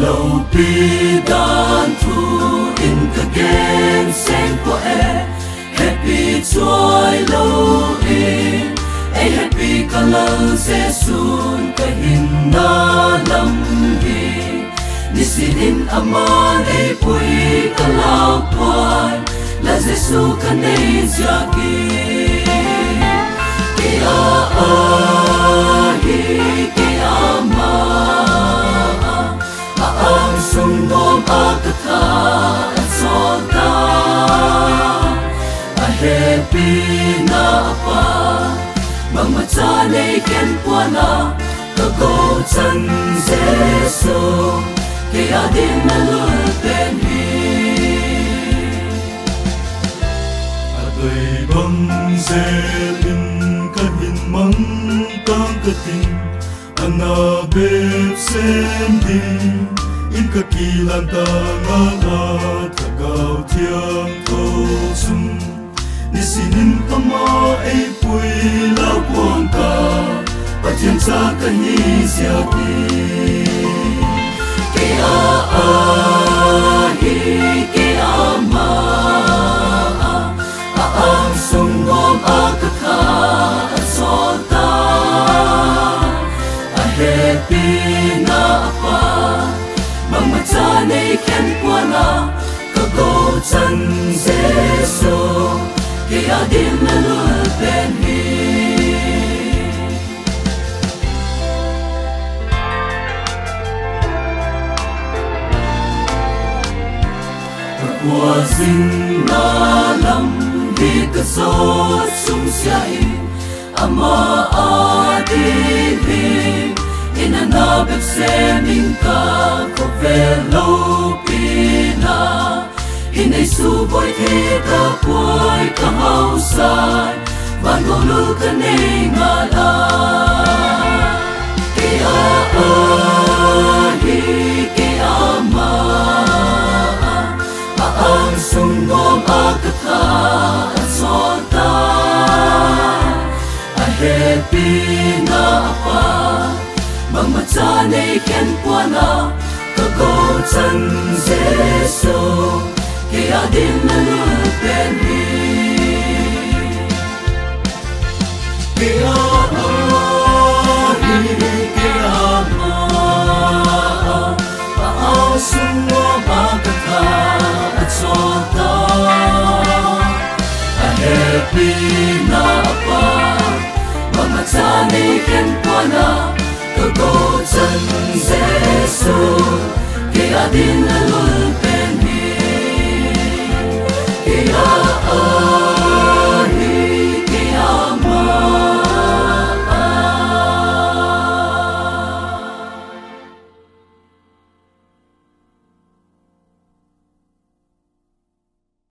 lâu pi dan thu in ka gen sen ko happy joy lâu in happy color se sun ka hin na lam hi ni sinin aman pui ka lao kwai la Jesu ka nei jaki ki a hi ki ama ang sungom akata sonta a happy na pa mang machanay ken puana ka go chan Jesu kaya din na lulpen hi atoy bang zelin kahin mang tang kating anabep sending in kakilan tangalat kagaw tiyang tosum nisinin kama ay pui lapuang ka patyan sa kahisyaki kaya ahi kaya ma ang sungom akaka at sonta happy na pa mang machanay ken puana kago chan Jesu kaya din na lulpen hi qua sinh na lam hi ka sot sum sai ama adi hi in anabep seming ka ko velo pina hinay suboy te ka puay ka hausay van golu ka nei ngala kaya ahi kaya ama ang sungom akata at sonta a happy na pa mang machanay ken puana kago chan Jesu kaya din na lulpen hi kaya ahi kaya ma ang sungom akata at sonta a happy na pa mang machanay ken puana kago chan Jesu kaya din na